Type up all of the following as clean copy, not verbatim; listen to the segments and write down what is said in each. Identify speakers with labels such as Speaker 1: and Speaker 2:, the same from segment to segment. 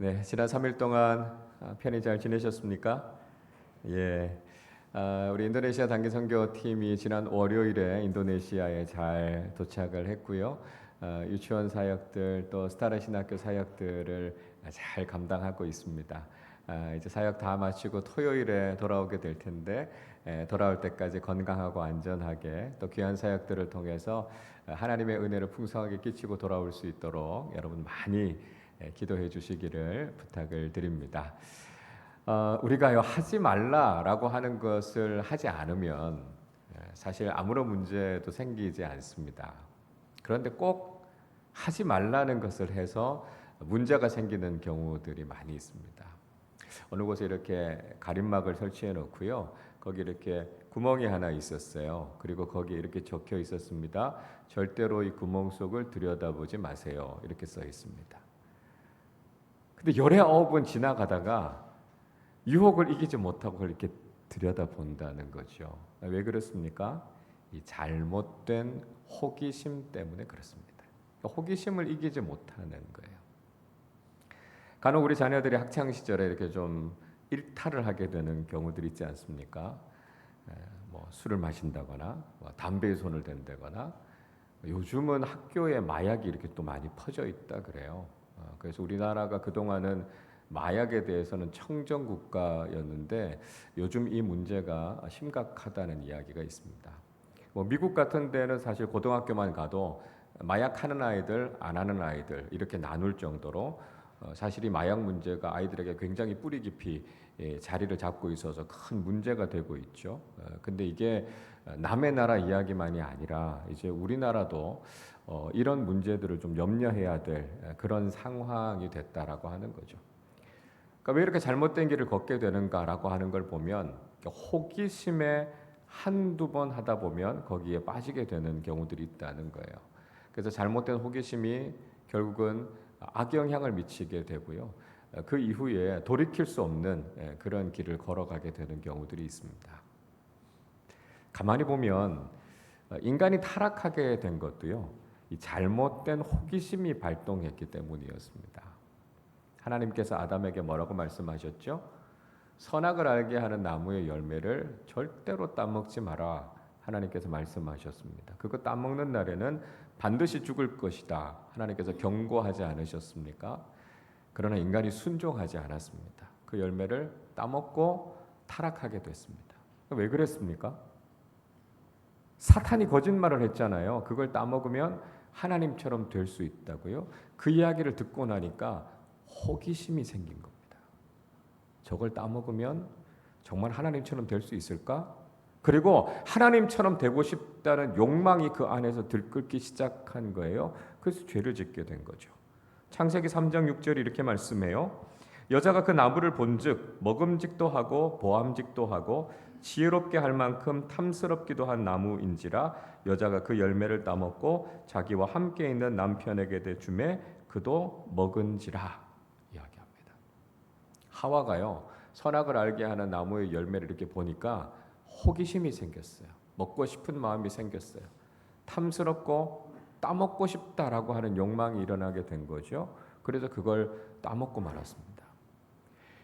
Speaker 1: 네, 지난 3일 동안 편히 잘 지내셨습니까? 예, 우리 인도네시아 단기 선교팀이 지난 월요일에 인도네시아에 잘 도착을 했고요. 유치원 사역들 또 스타라 신학교 사역들을 잘 감당하고 있습니다. 이제 사역 다 마치고 토요일에 돌아오게 될 텐데 돌아올 때까지 건강하고 안전하게 또 귀한 사역들을 통해서 하나님의 은혜를 풍성하게 끼치고 돌아올 수 있도록 여러분 많이 기도해 주시기를 부탁을 드립니다. 우리가요 하지 말라라고 하는 것을 하지 않으면 사실 아무런 문제도 생기지 않습니다. 그런데 꼭 하지 말라는 것을 해서 문제가 생기는 경우들이 많이 있습니다. 어느 곳에 이렇게 가림막을 설치해 놓고요. 거기 이렇게 구멍이 하나 있었어요. 그리고 거기에 이렇게 적혀 있었습니다. 절대로 이 구멍 속을 들여다보지 마세요. 이렇게 써 있습니다. 근데 열의 아홉은 지나가다가 유혹을 이기지 못하고 이렇게 들여다본다는 거죠. 왜 그렇습니까? 이 잘못된 호기심 때문에 그렇습니다. 호기심을 이기지 못하는 거예요. 간혹 우리 자녀들이 학창 시절에 이렇게 좀 일탈을 하게 되는 경우들이 있지 않습니까? 뭐 술을 마신다거나 담배에 손을 댄다거나 요즘은 학교에 마약이 이렇게 또 많이 퍼져 있다 그래요. 그래서 우리나라가 그동안은 마약에 대해서는 청정 국가였는데 요즘 이 문제가 심각하다는 이야기가 있습니다. 뭐 미국 같은 데는 사실 고등학교만 가도 마약하는 아이들, 안 하는 아이들 이렇게 나눌 정도로 사실 이 마약 문제가 아이들에게 굉장히 뿌리 깊이 자리를 잡고 있어서 큰 문제가 되고 있죠. 근데 이게 남의 나라 이야기만이 아니라 이제 우리나라도 이런 문제들을 좀 염려해야 될 그런 상황이 됐다라고 하는 거죠. 그러니까 왜 이렇게 잘못된 길을 걷게 되는가라고 하는 걸 보면 호기심에 한두 번 하다 보면 거기에 빠지게 되는 경우들이 있다는 거예요. 그래서 잘못된 호기심이 결국은 악영향을 미치게 되고요. 그 이후에 돌이킬 수 없는 그런 길을 걸어가게 되는 경우들이 있습니다. 가만히 보면 인간이 타락하게 된 것도요. 이 잘못된 호기심이 발동했기 때문이었습니다. 하나님께서 아담에게 뭐라고 말씀하셨죠? 선악을 알게 하는 나무의 열매를 절대로 따먹지 마라. 하나님께서 말씀하셨습니다. 그거 따먹는 날에는 반드시 죽을 것이다. 하나님께서 경고하지 않으셨습니까? 그러나 인간이 순종하지 않았습니다. 그 열매를 따먹고 타락하게 됐습니다. 왜 그랬습니까? 사탄이 거짓말을 했잖아요. 그걸 따먹으면 하나님처럼 될 수 있다고요. 그 이야기를 듣고 나니까 호기심이 생긴 겁니다. 저걸 따먹으면 정말 하나님처럼 될 수 있을까? 그리고 하나님처럼 되고 싶다는 욕망이 그 안에서 들끓기 시작한 거예요. 그래서 죄를 짓게 된 거죠. 창세기 3장 6절이 이렇게 말씀해요. 여자가 그 나무를 본즉 먹음직도 하고 보암직도 하고 지혜롭게 할 만큼 탐스럽기도 한 나무인지라 여자가 그 열매를 따먹고 자기와 함께 있는 남편에게 대주매 그도 먹은지라 이야기합니다. 하와가요 선악을 알게 하는 나무의 열매를 이렇게 보니까 호기심이 생겼어요. 먹고 싶은 마음이 생겼어요. 탐스럽고 따먹고 싶다라고 하는 욕망이 일어나게 된 거죠. 그래서 그걸 따먹고 말았습니다.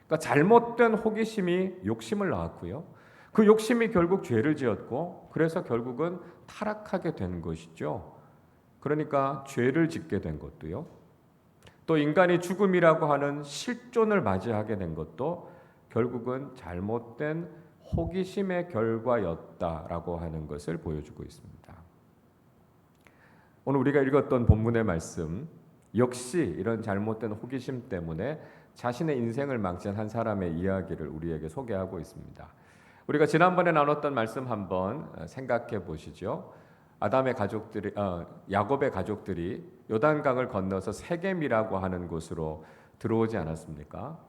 Speaker 1: 그러니까 잘못된 호기심이 욕심을 낳았고요. 그 욕심이 결국 죄를 지었고 그래서 결국은 타락하게 된 것이죠. 그러니까 죄를 짓게 된 것도요. 또 인간이 죽음이라고 하는 실존을 맞이하게 된 것도 결국은 잘못된 호기심의 결과였다라고 하는 것을 보여주고 있습니다. 오늘 우리가 읽었던 본문의 말씀 역시 이런 잘못된 호기심 때문에 자신의 인생을 망친 한 사람의 이야기를 우리에게 소개하고 있습니다. 우리가 지난번에 나눴던 말씀 한번 생각해 보시죠. 야곱의 가족들이 요단강을 건너서 세겜이라고 하는 곳으로 들어오지 않았습니까?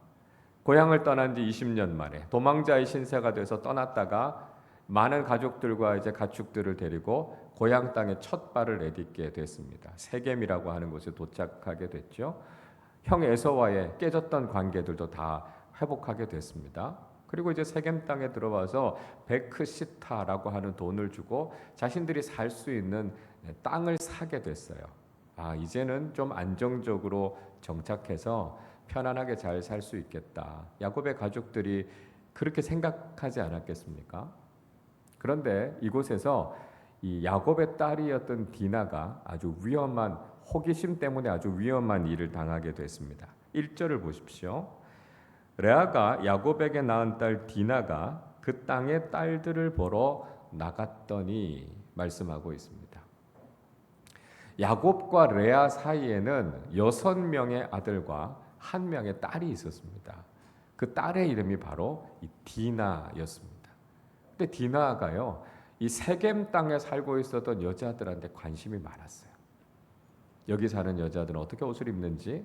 Speaker 1: 고향을 떠난 지 20년 만에 도망자의 신세가 돼서 떠났다가 많은 가족들과 이제 가축들을 데리고 고향 땅에 첫 발을 내딛게 됐습니다. 세겜이라고 하는 곳에 도착하게 됐죠. 형 에서와의 깨졌던 관계들도 다 회복하게 됐습니다. 그리고 이제 세겜 땅에 들어와서 베크시타라고 하는 돈을 주고 자신들이 살 수 있는 땅을 사게 됐어요. 이제는 좀 안정적으로 정착해서 편안하게 잘 살 수 있겠다. 야곱의 가족들이 그렇게 생각하지 않았겠습니까? 그런데 이곳에서 이 야곱의 딸이었던 디나가 아주 위험한 호기심 때문에 아주 위험한 일을 당하게 됐습니다. 1절을 보십시오. 레아가 야곱에게 낳은 딸 디나가 그 땅의 딸들을 보러 나갔더니 말씀하고 있습니다. 야곱과 레아 사이에는 6명의 아들과 1명의 딸이 있었습니다. 그 딸의 이름이 바로 이 디나였습니다. 근데 디나가요, 이 세겜 땅에 살고 있었던 여자들한테 관심이 많았어요. 여기 사는 여자들은 어떻게 옷을 입는지,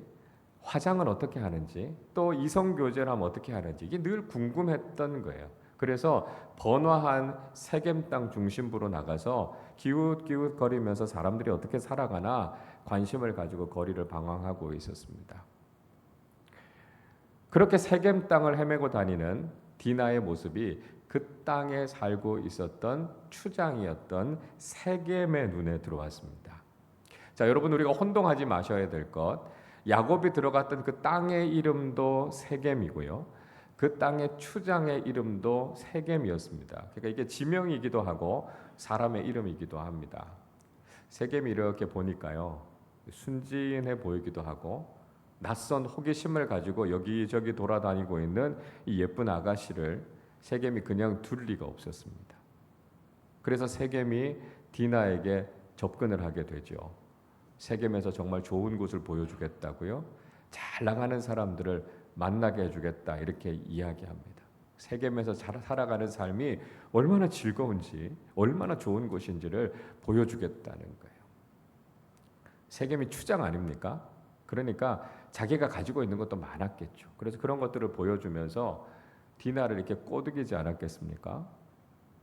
Speaker 1: 화장을 어떻게 하는지, 또 이성 교제를 하면 어떻게 하는지 이게 늘 궁금했던 거예요. 그래서 번화한 세겜 땅 중심부로 나가서 기웃기웃 거리면서 사람들이 어떻게 살아가나 관심을 가지고 거리를 방황하고 있었습니다. 그렇게 세겜 땅을 헤매고 다니는 디나의 모습이 그 땅에 살고 있었던 추장이었던 세겜의 눈에 들어왔습니다. 자, 여러분, 우리가 혼동하지 마셔야 될 것, 야곱이 들어갔던 그 땅의 이름도 세겜이고요, 그 땅의 추장의 이름도 세겜이었습니다. 그러니까 이게 지명이기도 하고 사람의 이름이기도 합니다. 세겜이 이렇게 보니까요, 순진해 보이기도 하고 낯선 호기심을 가지고 여기저기 돌아다니고 있는 이 예쁜 아가씨를 세겜이 그냥 둘 리가 없었습니다. 그래서 세겜이 디나에게 접근을 하게 되죠. 세겜에서 정말 좋은 곳을 보여주겠다고요, 잘 나가는 사람들을 만나게 해주겠다, 이렇게 이야기합니다. 세겜에서 살아가는 삶이 얼마나 즐거운지, 얼마나 좋은 곳인지를 보여주겠다는 거예요. 세겜이 추장 아닙니까? 그러니까 자기가 가지고 있는 것도 많았겠죠. 그래서 그런 것들을 보여주면서 디나를 이렇게 꼬드기지 않았겠습니까?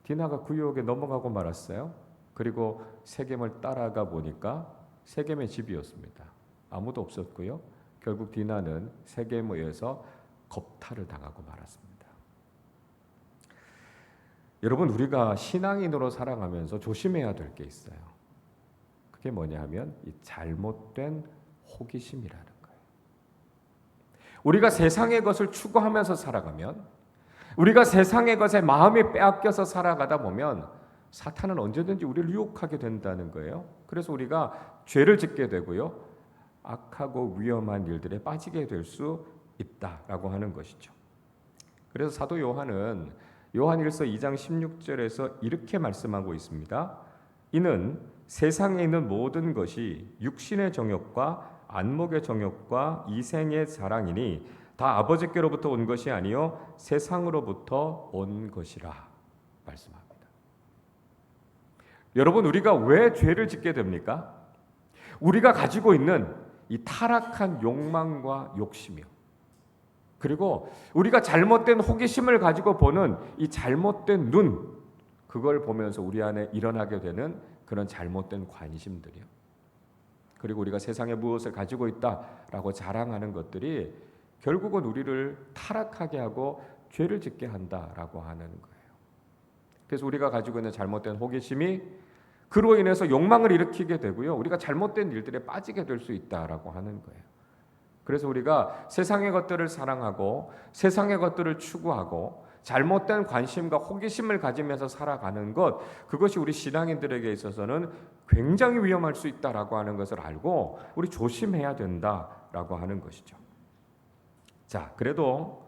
Speaker 1: 디나가 그 유혹에 넘어가고 말았어요. 그리고 세겜을 따라가 보니까 세겜의 집이었습니다. 아무도 없었고요. 결국 디나는 세겜에 의해서 겁탈을 당하고 말았습니다. 여러분, 우리가 신앙인으로 살아가면서 조심해야 될 게 있어요. 그게 뭐냐 하면 이 잘못된 호기심이라는 거예요. 우리가 세상의 것을 추구하면서 살아가면, 우리가 세상의 것에 마음이 빼앗겨서 살아가다 보면 사탄은 언제든지 우리를 유혹하게 된다는 거예요. 그래서 우리가 죄를 짓게 되고요, 악하고 위험한 일들에 빠지게 될 수 있다라고 하는 것이죠. 그래서 사도 요한은 요한일서 2장 16절에서 이렇게 말씀하고 있습니다. 이는 세상에 있는 모든 것이 육신의 정욕과 안목의 정욕과 이생의 자랑이니 다 아버지께로부터 온 것이 아니요 세상으로부터 온 것이라 말씀합니다. 여러분, 우리가 왜 죄를 짓게 됩니까? 우리가 가지고 있는 이 타락한 욕망과 욕심이요, 그리고 우리가 잘못된 호기심을 가지고 보는 이 잘못된 눈, 그걸 보면서 우리 안에 일어나게 되는 그런 잘못된 관심들이요, 그리고 우리가 세상에 무엇을 가지고 있다라고 자랑하는 것들이 결국은 우리를 타락하게 하고 죄를 짓게 한다라고 하는 거예요. 그래서 우리가 가지고 있는 잘못된 호기심이 그로 인해서 욕망을 일으키게 되고요, 우리가 잘못된 일들에 빠지게 될 수 있다라고 하는 거예요. 그래서 우리가 세상의 것들을 사랑하고 세상의 것들을 추구하고 잘못된 관심과 호기심을 가지면서 살아가는 것, 그것이 우리 신앙인들에게 있어서는 굉장히 위험할 수 있다라고 하는 것을 알고 우리 조심해야 된다라고 하는 것이죠. 자, 그래도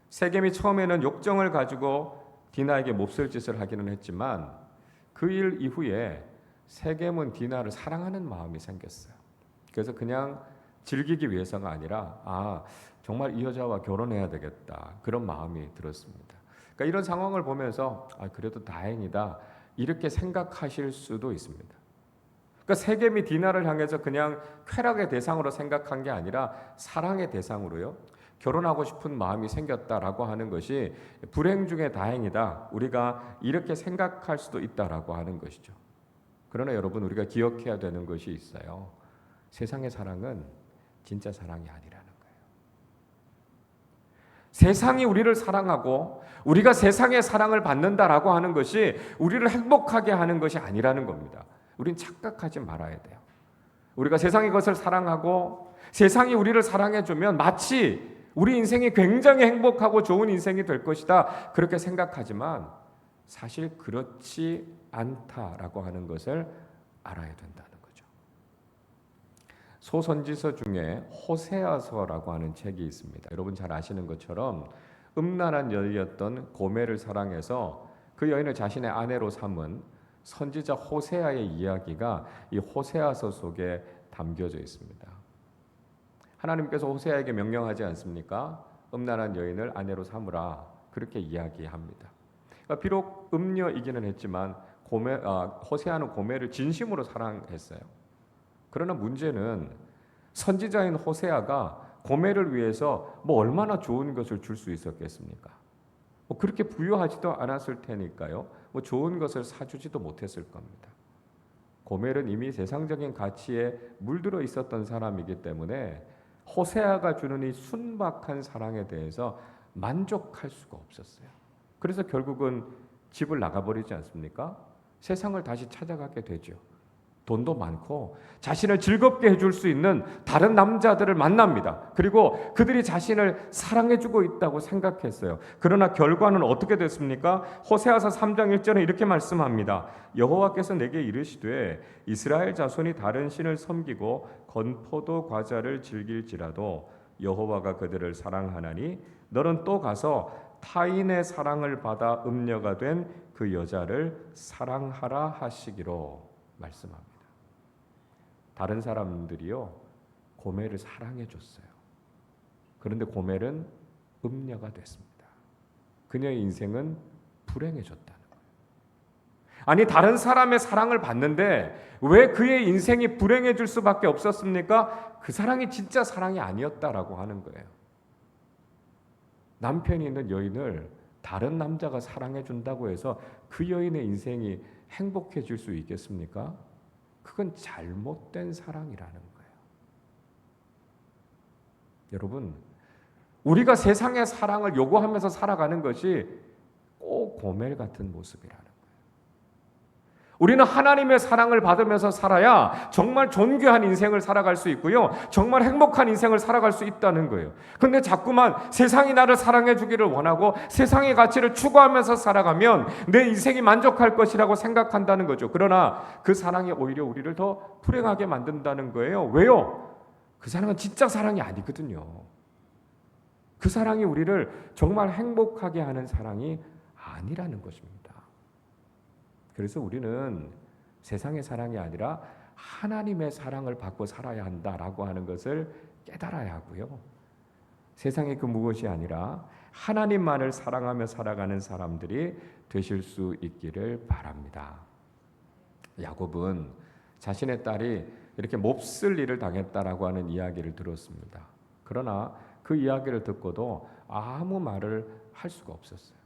Speaker 1: 세겜이 처음에는 욕정을 가지고 디나에게 몹쓸 짓을 하기는 했지만 그 일 이후에 세겜은 디나를 사랑하는 마음이 생겼어요. 그래서 그냥 즐기기 위해서가 아니라 정말 이 여자와 결혼해야 되겠다, 그런 마음이 들었습니다. 그러니까 이런 상황을 보면서 그래도 다행이다, 이렇게 생각하실 수도 있습니다. 그러니까 세겜이 디나를 향해서 그냥 쾌락의 대상으로 생각한 게 아니라 사랑의 대상으로요, 결혼하고 싶은 마음이 생겼다라고 하는 것이 불행 중에 다행이다, 우리가 이렇게 생각할 수도 있다라고 하는 것이죠. 그러나 여러분, 우리가 기억해야 되는 것이 있어요. 세상의 사랑은 진짜 사랑이 아니라는 거예요. 세상이 우리를 사랑하고 우리가 세상의 사랑을 받는다라고 하는 것이 우리를 행복하게 하는 것이 아니라는 겁니다. 우린 착각하지 말아야 돼요. 우리가 세상의 것을 사랑하고 세상이 우리를 사랑해주면 마치 우리 인생이 굉장히 행복하고 좋은 인생이 될 것이다, 그렇게 생각하지만 사실 그렇지 않다라고 하는 것을 알아야 된다는 거죠. 소선지서 중에 호세아서라고 하는 책이 있습니다. 여러분 잘 아시는 것처럼 음란한 여인이었던 고멜을 사랑해서 그 여인을 자신의 아내로 삼은 선지자 호세아의 이야기가 이 호세아서 속에 담겨져 있습니다. 하나님께서 호세아에게 명령하지 않습니까? 음란한 여인을 아내로 삼으라, 그렇게 이야기합니다. 그러니까 비록 음녀이기는 했지만 호세아는 고멜을 진심으로 사랑했어요. 그러나 문제는 선지자인 호세아가 고멜을 위해서 얼마나 좋은 것을 줄 수 있었겠습니까? 그렇게 부유하지도 않았을 테니까요. 좋은 것을 사주지도 못했을 겁니다. 고멜은 이미 세상적인 가치에 물들어 있었던 사람이기 때문에 호세아가 주는 이 순박한 사랑에 대해서 만족할 수가 없었어요. 그래서 결국은 집을 나가버리지 않습니까? 세상을 다시 찾아가게 되죠. 돈도 많고 자신을 즐겁게 해줄 수 있는 다른 남자들을 만납니다. 그리고 그들이 자신을 사랑해주고 있다고 생각했어요. 그러나 결과는 어떻게 됐습니까? 호세아서 3장 1절에 이렇게 말씀합니다. 여호와께서 내게 이르시되 이스라엘 자손이 다른 신을 섬기고 건포도 과자를 즐길지라도 여호와가 그들을 사랑하나니 너는 또 가서 타인의 사랑을 받아 음녀가 된 그 여자를 사랑하라 하시기로 말씀합니다. 다른 사람들이요, 고멜을 사랑해 줬어요. 그런데 고멜은 음녀가 됐습니다. 그녀의 인생은 불행해졌다는 거예요. 아니, 다른 사람의 사랑을 받는데 왜 그의 인생이 불행해질 수밖에 없었습니까? 그 사랑이 진짜 사랑이 아니었다라고 하는 거예요. 남편이 있는 여인을 다른 남자가 사랑해 준다고 해서 그 여인의 인생이 행복해질 수 있겠습니까? 그건 잘못된 사랑이라는 거예요. 여러분, 우리가 세상의 사랑을 요구하면서 살아가는 것이 꼭 고멜 같은 모습이라는 거예요. 우리는 하나님의 사랑을 받으면서 살아야 정말 존귀한 인생을 살아갈 수 있고요, 정말 행복한 인생을 살아갈 수 있다는 거예요. 근데 자꾸만 세상이 나를 사랑해 주기를 원하고 세상의 가치를 추구하면서 살아가면 내 인생이 만족할 것이라고 생각한다는 거죠. 그러나 그 사랑이 오히려 우리를 더 불행하게 만든다는 거예요. 왜요? 그 사랑은 진짜 사랑이 아니거든요. 그 사랑이 우리를 정말 행복하게 하는 사랑이 아니라는 것입니다. 그래서 우리는 세상의 사랑이 아니라 하나님의 사랑을 받고 살아야 한다라고 하는 것을 깨달아야 하고요. 세상의 그 무엇이 아니라 하나님만을 사랑하며 살아가는 사람들이 되실 수 있기를 바랍니다. 야곱은 자신의 딸이 이렇게 몹쓸 일을 당했다라고 하는 이야기를 들었습니다. 그러나 그 이야기를 듣고도 아무 말을 할 수가 없었어요.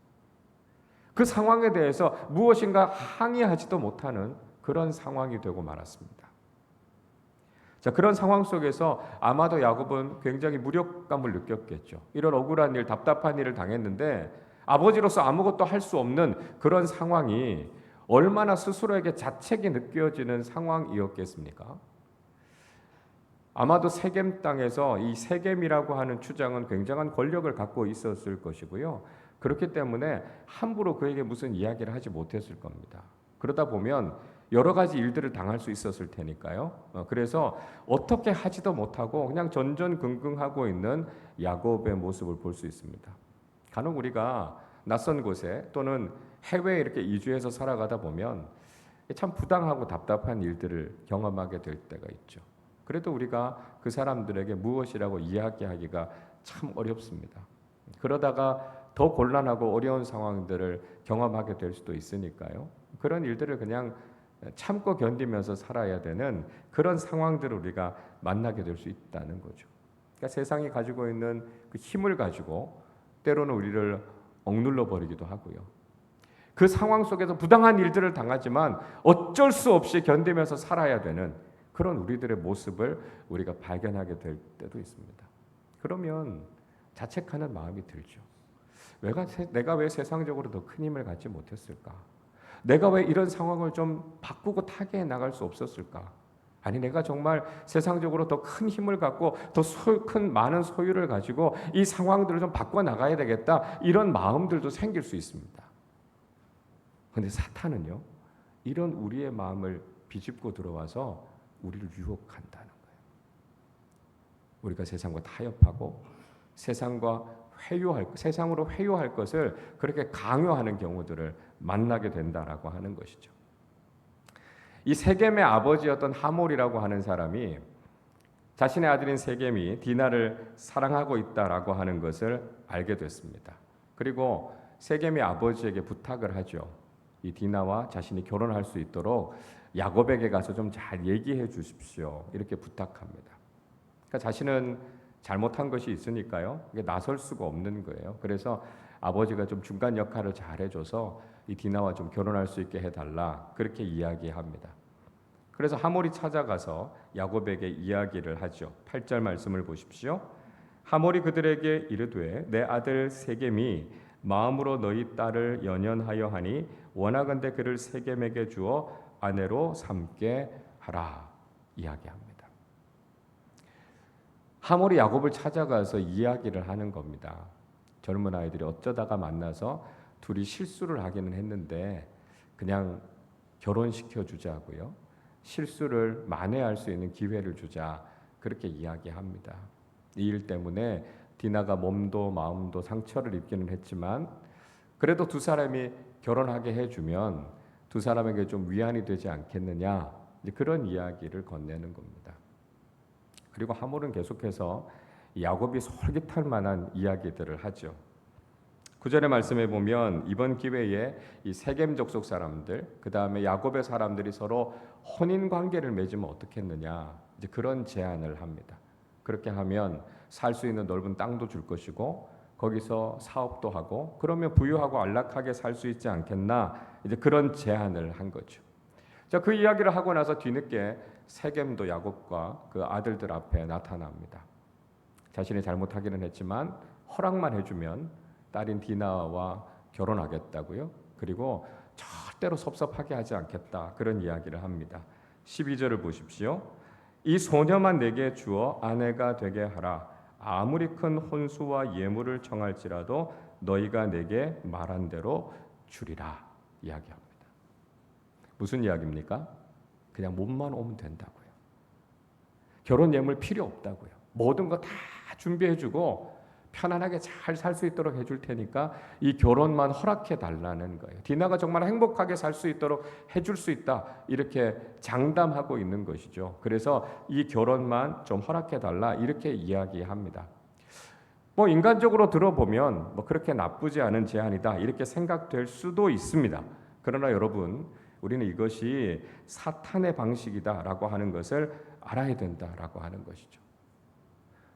Speaker 1: 그 상황에 대해서 무엇인가 항의하지도 못하는 그런 상황이 되고 말았습니다. 자, 그런 상황 속에서 아마도 야곱은 굉장히 무력감을 느꼈겠죠. 이런 억울한 일, 답답한 일을 당했는데 아버지로서 아무것도 할 수 없는 그런 상황이 얼마나 스스로에게 자책이 느껴지는 상황이었겠습니까? 아마도 세겜 땅에서 이 세겜이라고 하는 추장은 굉장한 권력을 갖고 있었을 것이고요. 그렇기 때문에 함부로 그에게 무슨 이야기를 하지 못했을 겁니다. 그러다 보면 여러 가지 일들을 당할 수 있었을 테니까요. 그래서 어떻게 하지도 못하고 그냥 전전긍긍하고 있는 야곱의 모습을 볼 수 있습니다. 간혹 우리가 낯선 곳에 또는 해외에 이렇게 이주해서 살아가다 보면 참 부당하고 답답한 일들을 경험하게 될 때가 있죠. 그래도 우리가 그 사람들에게 무엇이라고 이야기하기가 참 어렵습니다. 그러다가 더 곤란하고 어려운 상황들을 경험하게 될 수도 있으니까요. 그런 일들을 그냥 참고 견디면서 살아야 되는 그런 상황들을 우리가 만나게 될 수 있다는 거죠. 그러니까 세상이 가지고 있는 그 힘을 가지고 때로는 우리를 억눌러 버리기도 하고요. 그 상황 속에서 부당한 일들을 당하지만 어쩔 수 없이 견디면서 살아야 되는 그런 우리들의 모습을 우리가 발견하게 될 때도 있습니다. 그러면 자책하는 마음이 들죠. 내가 왜 세상적으로 더 큰 힘을 갖지 못했을까? 내가 왜 이런 상황을 좀 바꾸고 타개해 나갈 수 없었을까? 아니 내가 정말 세상적으로 더 큰 힘을 갖고 더 큰 많은 소유를 가지고 이 상황들을 좀 바꿔나가야 되겠다, 이런 마음들도 생길 수 있습니다. 그런데 사탄은요, 이런 우리의 마음을 비집고 들어와서 우리를 유혹한다는 거예요. 우리가 세상과 타협하고 세상으로 회유할 것을 그렇게 강요하는 경우들을 만나게 된다라고 하는 것이죠. 이 세겜의 아버지였던 하몰이라고 하는 사람이 자신의 아들인 세겜이 디나를 사랑하고 있다라고 하는 것을 알게 됐습니다. 그리고 세겜이 아버지에게 부탁을 하죠. 이 디나와 자신이 결혼할 수 있도록 야곱에게 가서 좀 잘 얘기해 주십시오, 이렇게 부탁합니다. 그러니까 자신은 잘못한 것이 있으니까요, 나설 수가 없는 거예요. 그래서 아버지가 좀 중간 역할을 잘 해줘서 이 디나와 좀 결혼할 수 있게 해달라, 그렇게 이야기합니다. 그래서 하몰이 찾아가서 야곱에게 이야기를 하죠. 8절 말씀을 보십시오. 하몰이 그들에게 이르되 내 아들 세겜이 마음으로 너희 딸을 연연하여 하니 원하건대 그를 세겜에게 주어 아내로 삼게 하라, 이야기합니다. 하몰이 야곱을 찾아가서 이야기를 하는 겁니다. 젊은 아이들이 어쩌다가 만나서 둘이 실수를 하기는 했는데 그냥 결혼시켜 주자고요, 실수를 만회할 수 있는 기회를 주자, 그렇게 이야기합니다. 이 일 때문에 디나가 몸도 마음도 상처를 입기는 했지만 그래도 두 사람이 결혼하게 해주면 두 사람에게 좀 위안이 되지 않겠느냐, 그런 이야기를 건네는 겁니다. 그리고 하몰은 계속해서 야곱이 솔깃할 만한 이야기들을 하죠. 9절의 말씀에 보면 이번 기회에 이 세겜 족속 사람들, 그 다음에 야곱의 사람들이 서로 혼인 관계를 맺으면 어떻겠느냐, 이제 그런 제안을 합니다. 그렇게 하면 살 수 있는 넓은 땅도 줄 것이고 거기서 사업도 하고 그러면 부유하고 안락하게 살 수 있지 않겠나, 이제 그런 제안을 한 거죠. 자, 그 이야기를 하고 나서 뒤늦게 세겜도 야곱과 그 아들들 앞에 나타납니다. 자신이 잘못하기는 했지만 허락만 해주면 딸인 디나와 결혼하겠다고요. 그리고 절대로 섭섭하게 하지 않겠다, 그런 이야기를 합니다. 12절을 보십시오. 이 소녀만 내게 주어 아내가 되게 하라. 아무리 큰 혼수와 예물을 청할지라도 너희가 내게 말한 대로 주리라, 이야기합니다. 무슨 이야기입니까? 그냥 몸만 오면 된다고요. 결혼 예물 필요 없다고요. 모든 거 다 준비해주고 편안하게 잘 살 수 있도록 해줄 테니까 이 결혼만 허락해 달라는 거예요. 디나가 정말 행복하게 살 수 있도록 해줄 수 있다, 이렇게 장담하고 있는 것이죠. 그래서 이 결혼만 좀 허락해 달라, 이렇게 이야기합니다. 뭐 인간적으로 들어보면 뭐 그렇게 나쁘지 않은 제안이다, 이렇게 생각될 수도 있습니다. 그러나 여러분, 우리는 이것이 사탄의 방식이다라고 하는 것을 알아야 된다라고 하는 것이죠.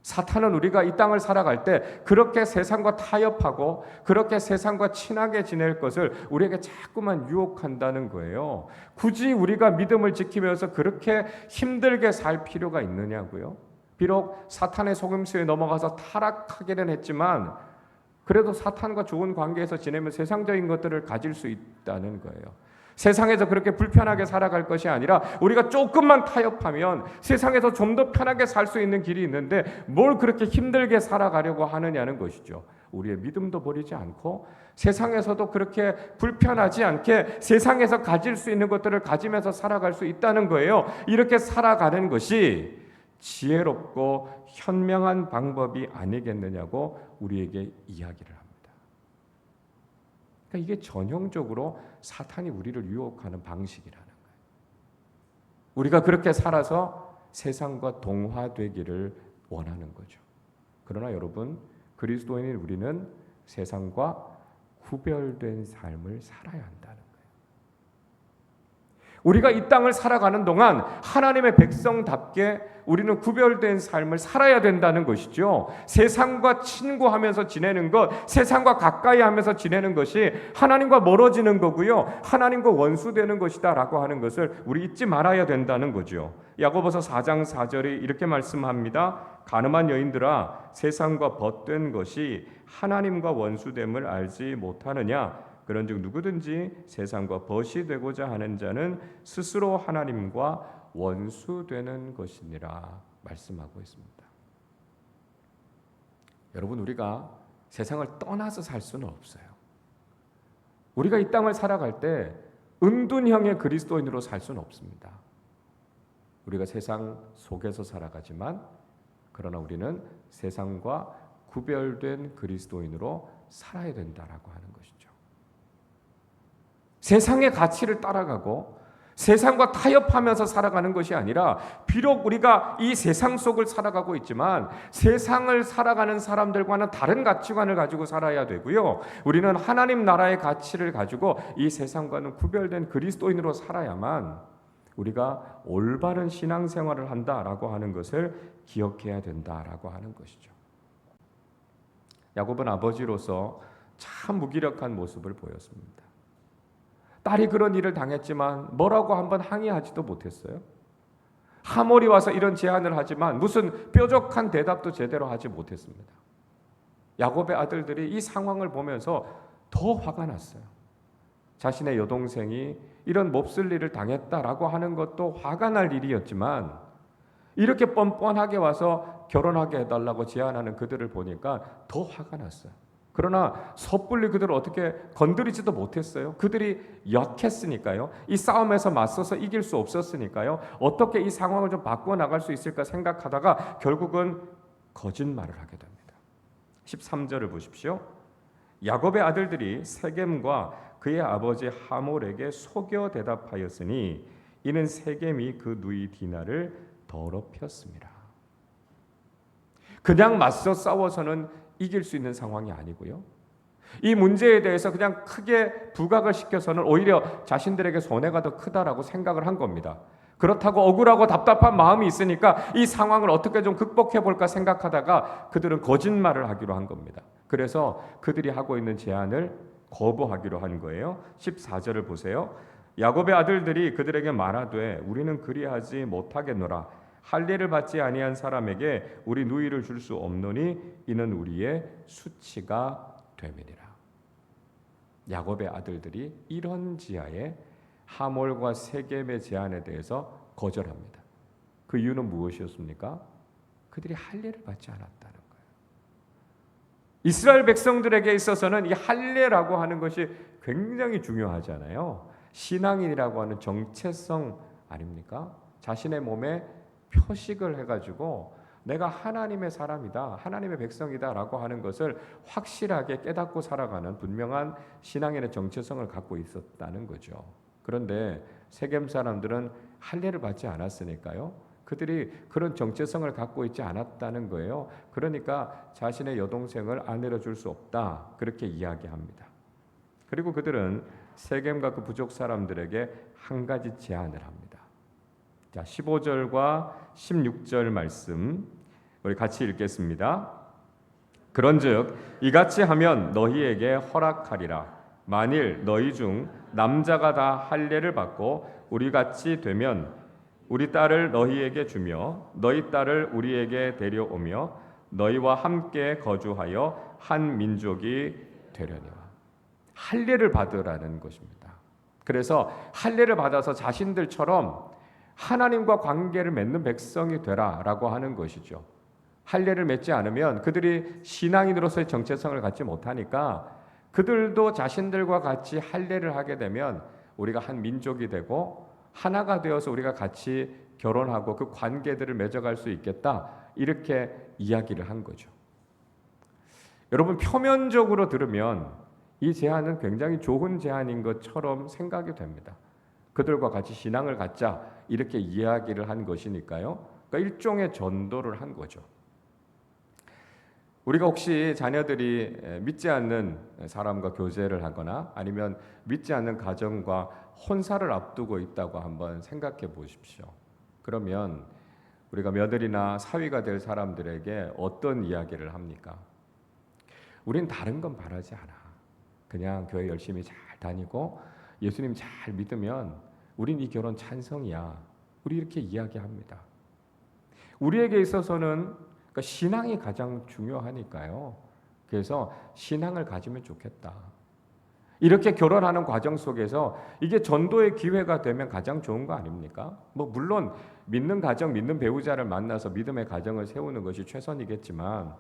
Speaker 1: 사탄은 우리가 이 땅을 살아갈 때 그렇게 세상과 타협하고 그렇게 세상과 친하게 지낼 것을 우리에게 자꾸만 유혹한다는 거예요. 굳이 우리가 믿음을 지키면서 그렇게 힘들게 살 필요가 있느냐고요. 비록 사탄의 속임수에 넘어가서 타락하기는 했지만 그래도 사탄과 좋은 관계에서 지내면 세상적인 것들을 가질 수 있다는 거예요. 세상에서 그렇게 불편하게 살아갈 것이 아니라 우리가 조금만 타협하면 세상에서 좀 더 편하게 살 수 있는 길이 있는데 뭘 그렇게 힘들게 살아가려고 하느냐는 것이죠. 우리의 믿음도 버리지 않고 세상에서도 그렇게 불편하지 않게 세상에서 가질 수 있는 것들을 가지면서 살아갈 수 있다는 거예요. 이렇게 살아가는 것이 지혜롭고 현명한 방법이 아니겠느냐고 우리에게 이야기를 합니다. 그러니까 이게 전형적으로 사탄이 우리를 유혹하는 방식이라는 거예요. 우리가 그렇게 살아서 세상과 동화되기를 원하는 거죠. 그러나 여러분, 그리스도인인 우리는 세상과 구별된 삶을 살아야 한다는 거예요. 우리가 이 땅을 살아가는 동안 하나님의 백성답게 우리는 구별된 삶을 살아야 된다는 것이죠. 세상과 친구하면서 지내는 것, 세상과 가까이 하면서 지내는 것이 하나님과 멀어지는 거고요, 하나님과 원수되는 것이다 라고 하는 것을 우리 잊지 말아야 된다는 거죠. 야고보서 4장 4절이 이렇게 말씀합니다. 가늠한 여인들아, 세상과 벗된 것이 하나님과 원수됨을 알지 못하느냐? 그런즉 누구든지 세상과 벗이 되고자 하는 자는 스스로 하나님과 원수 되는 것이니라 말씀하고 있습니다. 여러분, 우리가 세상을 떠나서 살 수는 없어요. 우리가 이 땅을 살아갈 때 은둔형의 그리스도인으로 살 수는 없습니다. 우리가 세상 속에서 살아가지만 그러나 우리는 세상과 구별된 그리스도인으로 살아야 된다라고 하는 것이죠. 세상의 가치를 따라가고 세상과 타협하면서 살아가는 것이 아니라, 비록 우리가 이 세상 속을 살아가고 있지만 세상을 살아가는 사람들과는 다른 가치관을 가지고 살아야 되고요. 우리는 하나님 나라의 가치를 가지고 이 세상과는 구별된 그리스도인으로 살아야만 우리가 올바른 신앙생활을 한다라고 하는 것을 기억해야 된다라고 하는 것이죠. 야곱은 아버지로서 참 무기력한 모습을 보였습니다. 딸이 그런 일을 당했지만 뭐라고 한번 항의하지도 못했어요. 하몰이 와서 이런 제안을 하지만 무슨 뾰족한 대답도 제대로 하지 못했습니다. 야곱의 아들들이 이 상황을 보면서 더 화가 났어요. 자신의 여동생이 이런 몹쓸 일을 당했다라고 하는 것도 화가 날 일이었지만, 이렇게 뻔뻔하게 와서 결혼하게 해달라고 제안하는 그들을 보니까 더 화가 났어요. 그러나 섣불리 그들을 어떻게 건드리지도 못했어요. 그들이 약했으니까요. 이 싸움에서 맞서서 이길 수 없었으니까요. 어떻게 이 상황을 좀 바꾸어 나갈 수 있을까 생각하다가 결국은 거짓말을 하게 됩니다. 13절을 보십시오. 야곱의 아들들이 세겜과 그의 아버지 하몰에게 속여 대답하였으니 이는 세겜이 그 누이 디나를 더럽혔습니다. 그냥 맞서 싸워서는 이길 수 있는 상황이 아니고요. 이 문제에 대해서 그냥 크게 부각을 시켜서는 오히려 자신들에게 손해가 더 크다라고 생각을 한 겁니다. 그렇다고 억울하고 답답한 마음이 있으니까 이 상황을 어떻게 좀 극복해 볼까 생각하다가 그들은 거짓말을 하기로 한 겁니다. 그래서 그들이 하고 있는 제안을 거부하기로 한 거예요. 14절을 보세요. 야곱의 아들들이 그들에게 말하되 우리는 그리하지 못하겠노라. 할례를 받지 아니한 사람에게 우리 누이를 줄 수 없노니 이는 우리의 수치가 됨이니라. 야곱의 아들들이 이런 지하에 하몰과 세겜의 제안에 대해서 거절합니다. 그 이유는 무엇이었습니까? 그들이 할례를 받지 않았다는 거예요. 이스라엘 백성들에게 있어서는 이 할례라고 하는 것이 굉장히 중요하잖아요. 신앙인이라고 하는 정체성 아닙니까? 자신의 몸에 표식을 해가지고 내가 하나님의 사람이다, 하나님의 백성이다 라고 하는 것을 확실하게 깨닫고 살아가는 분명한 신앙인의 정체성을 갖고 있었다는 거죠. 그런데 세겜 사람들은 할례를 받지 않았으니까요, 그들이 그런 정체성을 갖고 있지 않았다는 거예요. 그러니까 자신의 여동생을 아내로 줄 수 없다, 그렇게 이야기합니다. 그리고 그들은 세겜과 그 부족 사람들에게 한 가지 제안을 합니다. 자, 15절과 16절 말씀 우리 같이 읽겠습니다. 그런즉 이같이 하면 너희에게 허락하리라. 만일 너희 중 남자가 다 할례를 받고 우리같이 되면 우리 딸을 너희에게 주며 너희 딸을 우리에게 데려오며 너희와 함께 거주하여 한 민족이 되려니와. 할례를 받으라는 것입니다. 그래서 할례를 받아서 자신들처럼 하나님과 관계를 맺는 백성이 되라라고 하는 것이죠. 할례를 맺지 않으면 그들이 신앙인으로서의 정체성을 갖지 못하니까 그들도 자신들과 같이 할례를 하게 되면 우리가 한 민족이 되고 하나가 되어서 우리가 같이 결혼하고 그 관계들을 맺어갈 수 있겠다, 이렇게 이야기를 한 거죠. 여러분, 표면적으로 들으면 이 제안은 굉장히 좋은 제안인 것처럼 생각이 됩니다. 그들과 같이 신앙을 갖자, 이렇게 이야기를 한 것이니까요. 그러니까 일종의 전도를 한 거죠. 우리가 혹시 자녀들이 믿지 않는 사람과 교제를 하거나 아니면 믿지 않는 가정과 혼사를 앞두고 있다고 한번 생각해 보십시오. 그러면 우리가 며느리나 사위가 될 사람들에게 어떤 이야기를 합니까? 우린 다른 건 바라지 않아. 그냥 교회 열심히 잘 다니고 예수님 잘 믿으면 우린 이 결혼 찬성이야. 우리 이렇게 이야기합니다. 우리에게 있어서는 그러니까 신앙이 가장 중요하니까요. 그래서 신앙을 가지면 좋겠다. 이렇게 결혼하는 과정 속에서 이게 전도의 기회가 되면 가장 좋은 거 아닙니까? 물론 믿는 가정, 믿는 배우자를 만나서 믿음의 가정을 세우는 것이 최선이겠지만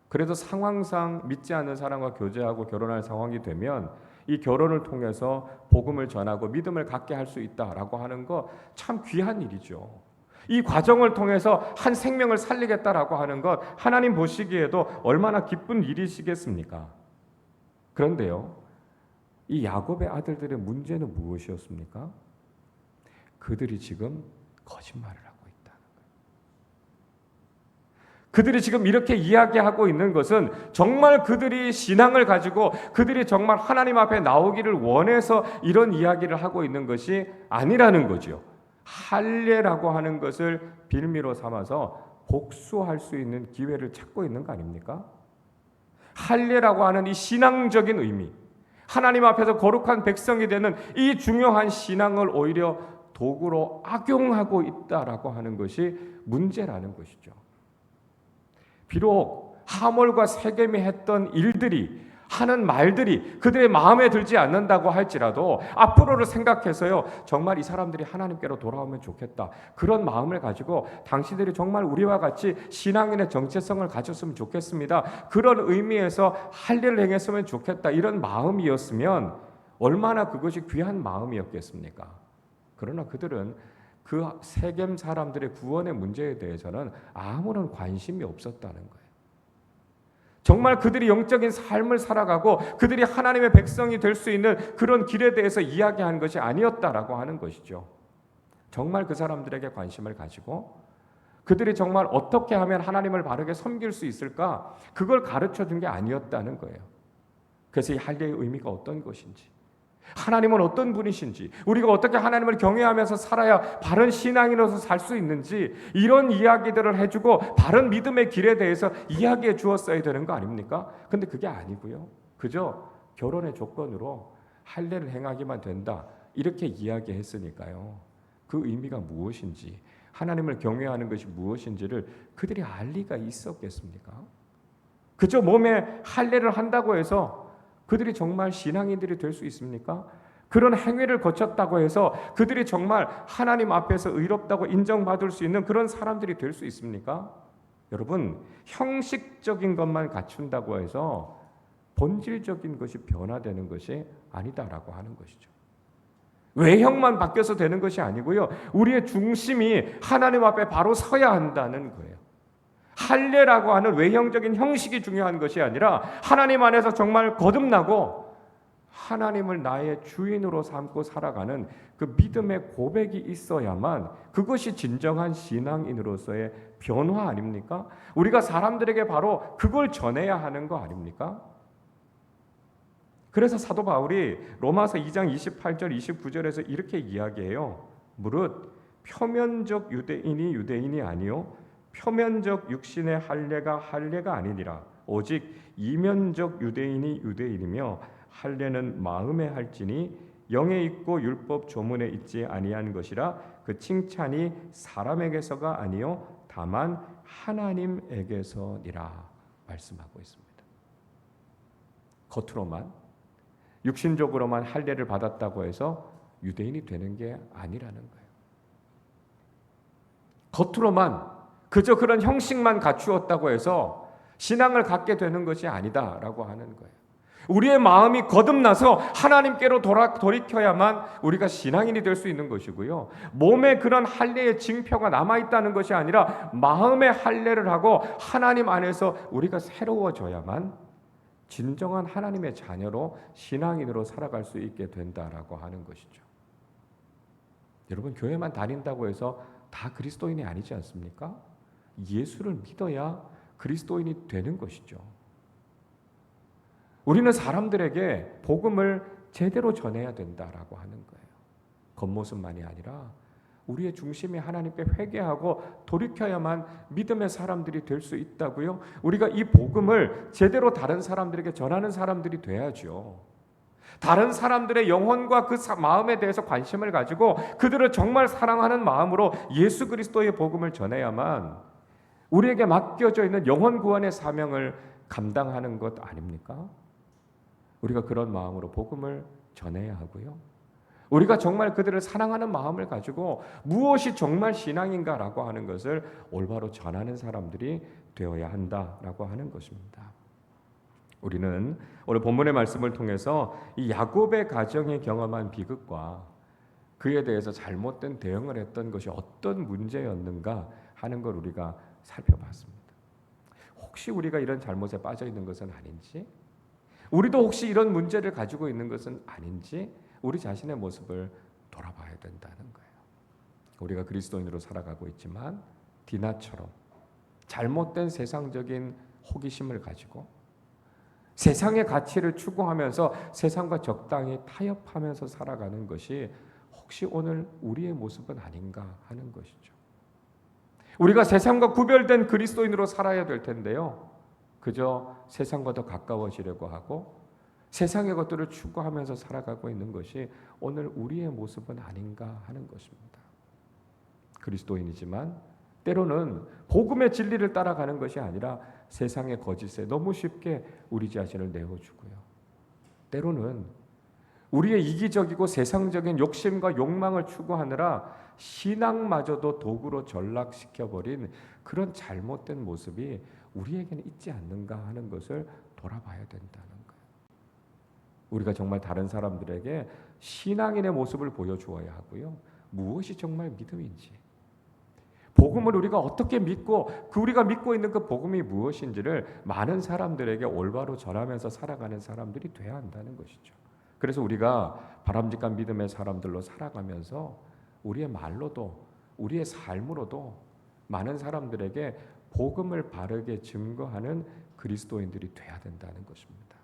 Speaker 1: 그래도 상황상 믿지 않는 사람과 교제하고 결혼할 상황이 되면 이 결혼을 통해서 복음을 전하고 믿음을 갖게 할 수 있다라고 하는 거 참 귀한 일이죠. 이 과정을 통해서 한 생명을 살리겠다라고 하는 것 하나님 보시기에도 얼마나 기쁜 일이시겠습니까? 그런데요, 이 야곱의 아들들의 문제는 무엇이었습니까? 그들이 지금 거짓말을 하고 있다는 거예요. 그들이 지금 이렇게 이야기하고 있는 것은 정말 그들이 신앙을 가지고 그들이 정말 하나님 앞에 나오기를 원해서 이런 이야기를 하고 있는 것이 아니라는 거죠. 할례라고 하는 것을 빌미로 삼아서 복수할 수 있는 기회를 찾고 있는 거 아닙니까? 할례라고 하는 이 신앙적인 의미, 하나님 앞에서 거룩한 백성이 되는 이 중요한 신앙을 오히려 도구로 악용하고 있다라고 하는 것이 문제라는 것이죠. 비록 하몰과 세겜이 했던 일들이, 하는 말들이 그들의 마음에 들지 않는다고 할지라도 앞으로를 생각해서요, 정말 이 사람들이 하나님께로 돌아오면 좋겠다, 그런 마음을 가지고 당신들이 정말 우리와 같이 신앙인의 정체성을 가졌으면 좋겠습니다, 그런 의미에서 할례를 행했으면 좋겠다, 이런 마음이었으면 얼마나 그것이 귀한 마음이었겠습니까? 그러나 그들은 그 세겜 사람들의 구원의 문제에 대해서는 아무런 관심이 없었다는 거예요. 정말 그들이 영적인 삶을 살아가고 그들이 하나님의 백성이 될 수 있는 그런 길에 대해서 이야기한 것이 아니었다라고 하는 것이죠. 정말 그 사람들에게 관심을 가지고 그들이 정말 어떻게 하면 하나님을 바르게 섬길 수 있을까, 그걸 가르쳐 준 게 아니었다는 거예요. 그래서 이 할례의 의미가 어떤 것인지, 하나님은 어떤 분이신지, 우리가 어떻게 하나님을 경외하면서 살아야 바른 신앙인으로서 살 수 있는지, 이런 이야기들을 해주고 바른 믿음의 길에 대해서 이야기해 주었어야 되는 거 아닙니까? 근데 그게 아니고요, 그저 결혼의 조건으로 할례를 행하기만 된다 이렇게 이야기했으니까요, 그 의미가 무엇인지, 하나님을 경외하는 것이 무엇인지를 그들이 알 리가 있었겠습니까? 그저 몸에 할례를 한다고 해서 그들이 정말 신앙인들이 될 수 있습니까? 그런 행위를 거쳤다고 해서 그들이 정말 하나님 앞에서 의롭다고 인정받을 수 있는 그런 사람들이 될 수 있습니까? 여러분, 형식적인 것만 갖춘다고 해서 본질적인 것이 변화되는 것이 아니다라고 하는 것이죠. 외형만 바뀌어서 되는 것이 아니고요, 우리의 중심이 하나님 앞에 바로 서야 한다는 거예요. 할례라고 하는 외형적인 형식이 중요한 것이 아니라 하나님 안에서 정말 거듭나고 하나님을 나의 주인으로 삼고 살아가는 그 믿음의 고백이 있어야만 그것이 진정한 신앙인으로서의 변화 아닙니까? 우리가 사람들에게 바로 그걸 전해야 하는 거 아닙니까? 그래서 사도 바울이 로마서 2장 28절 29절에서 이렇게 이야기해요. 무릇 표면적 유대인이 유대인이 아니요 표면적 육신의 할례가 아니니라. 오직 이면적 유대인이 유대인이며 할례는 마음에 할지니 영에 있고 율법 조문에 있지 아니한 것이라. 그 칭찬이 사람에게서가 아니요 다만 하나님에게서니라 말씀하고 있습니다. 겉으로만, 육신적으로만 할례를 받았다고 해서 유대인이 되는 게 아니라는 거예요. 겉으로만 그저 그런 형식만 갖추었다고 해서 신앙을 갖게 되는 것이 아니다라고 하는 거예요. 우리의 마음이 거듭나서 하나님께로 돌이켜야만 우리가 신앙인이 될 수 있는 것이고요, 몸에 그런 할례의 징표가 남아있다는 것이 아니라 마음의 할례를 하고 하나님 안에서 우리가 새로워져야만 진정한 하나님의 자녀로 신앙인으로 살아갈 수 있게 된다라고 하는 것이죠. 여러분, 교회만 다닌다고 해서 다 그리스도인이 아니지 않습니까? 예수를 믿어야 그리스도인이 되는 것이죠. 우리는 사람들에게 복음을 제대로 전해야 된다라고 하는 거예요. 겉모습만이 아니라 우리의 중심이 하나님께 회개하고 돌이켜야만 믿음의 사람들이 될 수 있다고요. 우리가 이 복음을 제대로 다른 사람들에게 전하는 사람들이 돼야죠. 다른 사람들의 영혼과 그 마음에 대해서 관심을 가지고 그들을 정말 사랑하는 마음으로 예수 그리스도의 복음을 전해야만 우리에게 맡겨져 있는 영혼 구원의 사명을 감당하는 것 아닙니까? 우리가 그런 마음으로 복음을 전해야 하고요. 우리가 정말 그들을 사랑하는 마음을 가지고 무엇이 정말 신앙인가라고 하는 것을 올바로 전하는 사람들이 되어야 한다라고 하는 것입니다. 우리는 오늘 본문의 말씀을 통해서 이 야곱의 가정이 경험한 비극과 그에 대해서 잘못된 대응을 했던 것이 어떤 문제였는가 하는 걸 우리가 살펴봤습니다. 혹시 우리가 이런 잘못에 빠져 있는 것은 아닌지, 우리도 혹시 이런 문제를 가지고 있는 것은 아닌지 우리 자신의 모습을 돌아봐야 된다는 거예요. 우리가 그리스도인으로 살아가고 있지만 디나처럼 잘못된 세상적인 호기심을 가지고 세상의 가치를 추구하면서 세상과 적당히 타협하면서 살아가는 것이 혹시 오늘 우리의 모습은 아닌가 하는 것이죠. 우리가 세상과 구별된 그리스도인으로 살아야 될 텐데요. 그저 세상과 더 가까워지려고 하고 세상의 것들을 추구하면서 살아가고 있는 것이 오늘 우리의 모습은 아닌가 하는 것입니다. 그리스도인이지만 때로는 복음의 진리를 따라가는 것이 아니라 세상의 거짓에 너무 쉽게 우리 자신을 내어주고요. 때로는 우리의 이기적이고 세상적인 욕심과 욕망을 추구하느라 신앙마저도 도구로 전락시켜버린 그런 잘못된 모습이 우리에게는 있지 않는가 하는 것을 돌아봐야 된다는 거예요. 우리가 정말 다른 사람들에게 신앙인의 모습을 보여주어야 하고요. 무엇이 정말 믿음인지, 복음을 우리가 어떻게 믿고 우리가 믿고 있는 그 복음이 무엇인지를 많은 사람들에게 올바로 전하면서 살아가는 사람들이 돼야 한다는 것이죠. 그래서 우리가 바람직한 믿음의 사람들로 살아가면서 우리의 말로도 우리의 삶으로도 많은 사람들에게 복음을 바르게 증거하는 그리스도인들이 돼야 된다는 것입니다.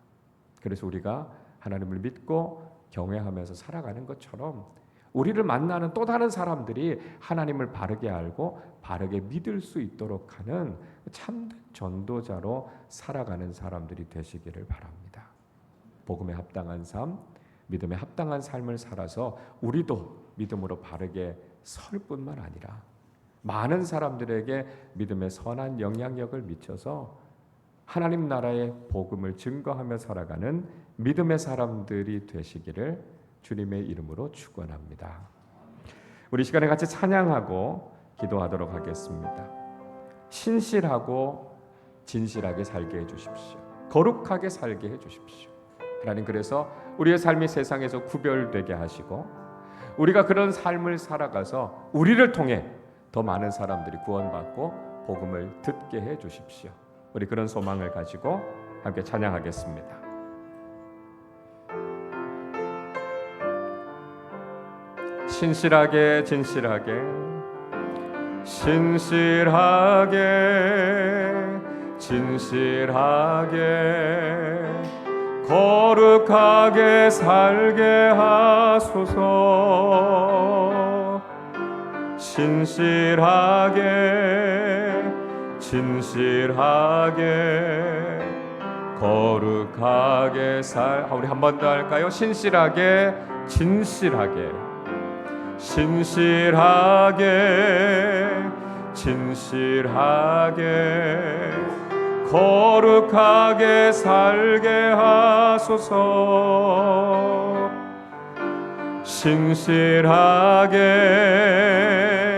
Speaker 1: 그래서 우리가 하나님을 믿고 경외하면서 살아가는 것처럼 우리를 만나는 또 다른 사람들이 하나님을 바르게 알고 바르게 믿을 수 있도록 하는 참된 전도자로 살아가는 사람들이 되시기를 바랍니다. 복음에 합당한 삶, 믿음에 합당한 삶을 살아서 우리도 믿음으로 바르게 설 뿐만 아니라 많은 사람들에게 믿음의 선한 영향력을 미쳐서 하나님 나라의 복음을 증거하며 살아가는 믿음의 사람들이 되시기를 주님의 이름으로 축원합니다. 우리 시간에 같이 찬양하고 기도하도록 하겠습니다. 신실하고 진실하게 살게 해주십시오. 거룩하게 살게 해주십시오. 하나님, 그래서 우리의 삶이 세상에서 구별되게 하시고 우리가 그런 삶을 살아가서 우리를 통해 더 많은 사람들이 구원받고 복음을 듣게 해주십시오. 우리 그런 소망을 가지고 함께 찬양하겠습니다. 신실하게 진실하게 신실하게 진실하게 거룩하게 살게 하소서. 신실하게 진실하게 거룩하게 우리 한 번 더 할까요? 신실하게 진실하게 신실하게 진실하게 거룩하게 살게 하소서. 신실하게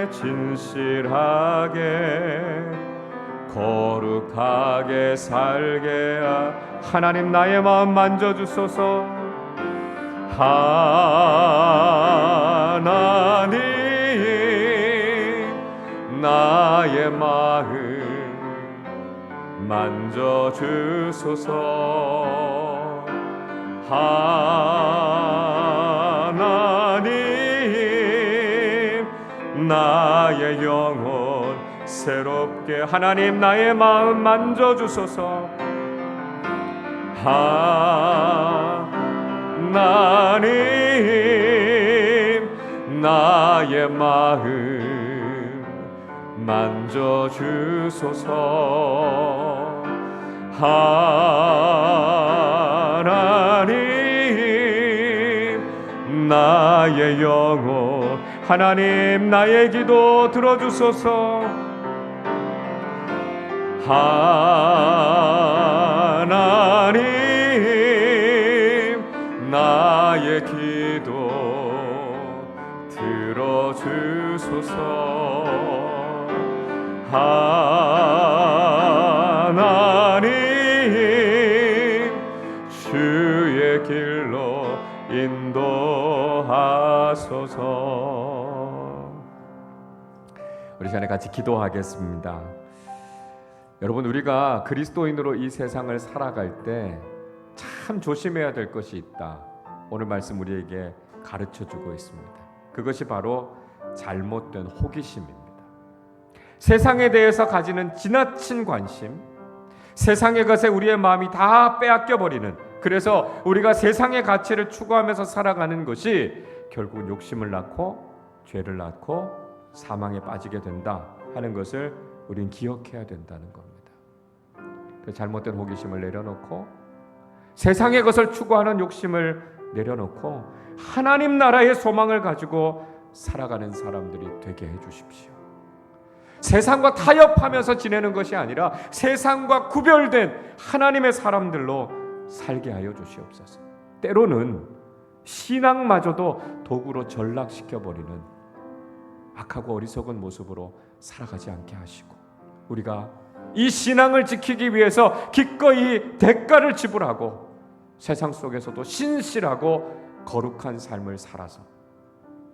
Speaker 1: 진실하게 거룩하게 살게 하나님, 나의 마음 만져주소서. 하나님, 나의 마음 만져주소서. 하나님, 나의 영혼 새롭게 하나님, 나의 마음 만져주소서. 하나님, 나의 마음 만져주소서. 하나님, 나의 영혼 하나님, 나의 기도 들어주소서. 하나님, 나의 기도 들어주소서. 하나님 주의 길로 인도하소서. 우리 시간에 같이 기도하겠습니다. 여러분, 우리가 그리스도인으로 이 세상을 살아갈 때 참 조심해야 될 것이 있다. 오늘 말씀 우리에게 가르쳐주고 있습니다. 그것이 바로 잘못된 호기심입니다. 세상에 대해서 가지는 지나친 관심, 세상의 것에 우리의 마음이 다 빼앗겨버리는, 그래서 우리가 세상의 가치를 추구하면서 살아가는 것이 결국 욕심을 낳고 죄를 낳고 사망에 빠지게 된다 하는 것을 우린 기억해야 된다는 겁니다. 그 잘못된 호기심을 내려놓고 세상의 것을 추구하는 욕심을 내려놓고 하나님 나라의 소망을 가지고 살아가는 사람들이 되게 해주십시오. 세상과 타협하면서 지내는 것이 아니라 세상과 구별된 하나님의 사람들로 살게 하여 주시옵소서. 때로는 신앙마저도 도구로 전락시켜버리는 악하고 어리석은 모습으로 살아가지 않게 하시고, 우리가 이 신앙을 지키기 위해서 기꺼이 대가를 지불하고 세상 속에서도 신실하고 거룩한 삶을 살아서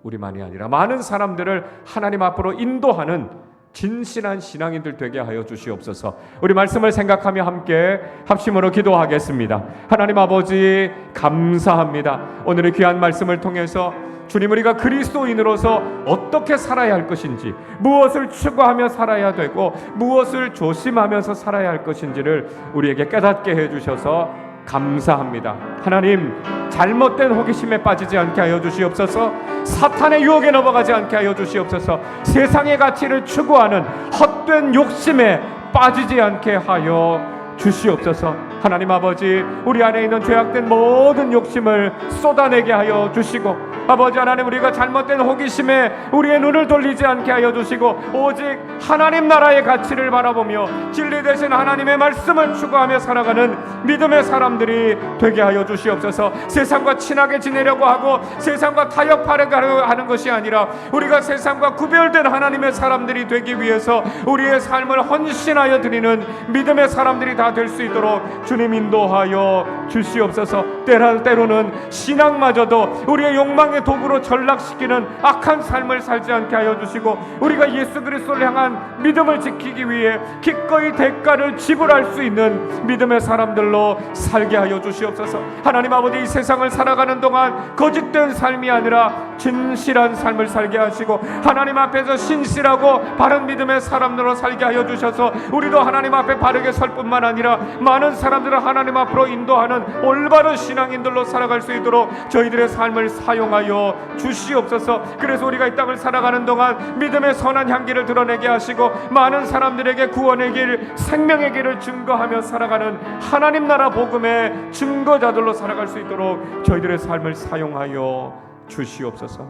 Speaker 1: 우리만이 아니라 많은 사람들을 하나님 앞으로 인도하는 진실한 신앙인들 되게 하여 주시옵소서. 우리 말씀을 생각하며 함께 합심으로 기도하겠습니다. 하나님 아버지, 감사합니다. 오늘의 귀한 말씀을 통해서 주님, 우리가 그리스도인으로서 어떻게 살아야 할 것인지, 무엇을 추구하며 살아야 되고 무엇을 조심하면서 살아야 할 것인지를 우리에게 깨닫게 해주셔서 감사합니다. 하나님, 잘못된 호기심에 빠지지 않게 하여 주시옵소서. 사탄의 유혹에 넘어가지 않게 하여 주시옵소서. 세상의 가치를 추구하는 헛된 욕심에 빠지지 않게 하여 주시옵소서. 하나님 아버지, 우리 안에 있는 죄악된 모든 욕심을 쏟아내게 하여 주시고, 아버지 하나님, 우리가 잘못된 호기심에 우리의 눈을 돌리지 않게 하여 주시고 오직 하나님 나라의 가치를 바라보며 진리 되신 하나님의 말씀을 추구하며 살아가는 믿음의 사람들이 되게 하여 주시옵소서. 세상과 친하게 지내려고 하고 세상과 타협하려고 하는 것이 아니라 우리가 세상과 구별된 하나님의 사람들이 되기 위해서 우리의 삶을 헌신하여 드리는 믿음의 사람들이 다 될 수 있도록 주님 인도하여 주시옵소서. 때로는 신앙마저도 우리의 욕망의 도구로 전락시키는 악한 삶을 살지 않게 하여 주시고, 우리가 예수 그리스도를 향한 믿음을 지키기 위해 기꺼이 대가를 지불할 수 있는 믿음의 사람들로 살게 하여 주시옵소서. 하나님 아버지, 이 세상을 살아가는 동안 거짓된 삶이 아니라 진실한 삶을 살게 하시고 하나님 앞에서 신실하고 바른 믿음의 사람들로 살게 하여 주셔서 우리도 하나님 앞에 바르게 설 뿐만 아니라 많은 사람들을 하나님 앞으로 인도하는 올바른 신앙인들로 살아갈 수 있도록 저희들의 삶을 사용하여 주시옵소서. 그래서 우리가 이 땅을 살아가는 동안 믿음의 선한 향기를 드러내게 하시고 많은 사람들에게 구원의 길, 생명의 길을 증거하며 살아가는 하나님 나라 복음의 증거자들로 살아갈 수 있도록 저희들의 삶을 사용하여 주시옵소서.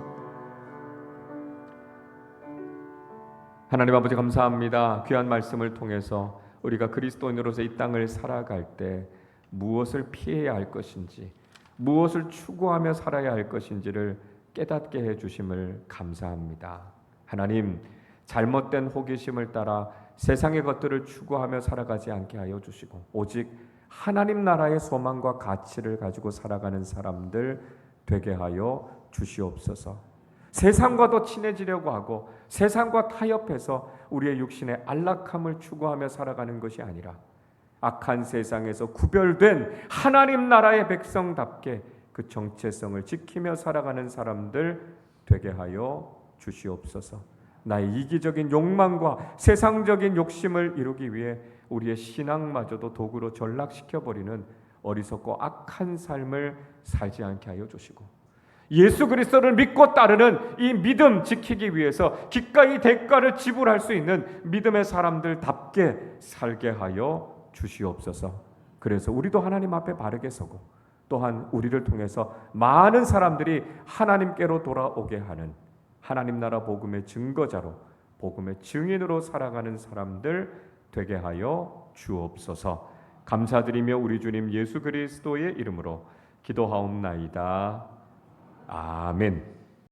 Speaker 1: 하나님 아버지, 감사합니다. 귀한 말씀을 통해서 우리가 그리스도인으로서 이 땅을 살아갈 때 무엇을 피해야 할 것인지, 무엇을 추구하며 살아야 할 것인지를 깨닫게 해주심을 감사합니다. 하나님, 잘못된 호기심을 따라 세상의 것들을 추구하며 살아가지 않게 하여 주시고 오직 하나님 나라의 소망과 가치를 가지고 살아가는 사람들 되게 하여 주시옵소서. 세상과도 친해지려고 하고 세상과 타협해서 우리의 육신의 안락함을 추구하며 살아가는 것이 아니라 악한 세상에서 구별된 하나님 나라의 백성답게 그 정체성을 지키며 살아가는 사람들 되게 하여 주시옵소서. 나의 이기적인 욕망과 세상적인 욕심을 이루기 위해 우리의 신앙마저도 도구로 전락시켜버리는 어리석고 악한 삶을 살지 않게 하여 주시고 예수 그리스도를 믿고 따르는 이 믿음 지키기 위해서 기꺼이 대가를 지불할 수 있는 믿음의 사람들답게 살게 하여 주시옵소서. 그래서 우리도 하나님 앞에 바르게 서고 또한 우리를 통해서 많은 사람들이 하나님께로 돌아오게 하는 하나님 나라 복음의 증거자로, 복음의 증인으로 살아가는 사람들 되게 하여 주옵소서. 감사드리며 우리 주님 예수 그리스도의 이름으로 기도하옵나이다. 아멘.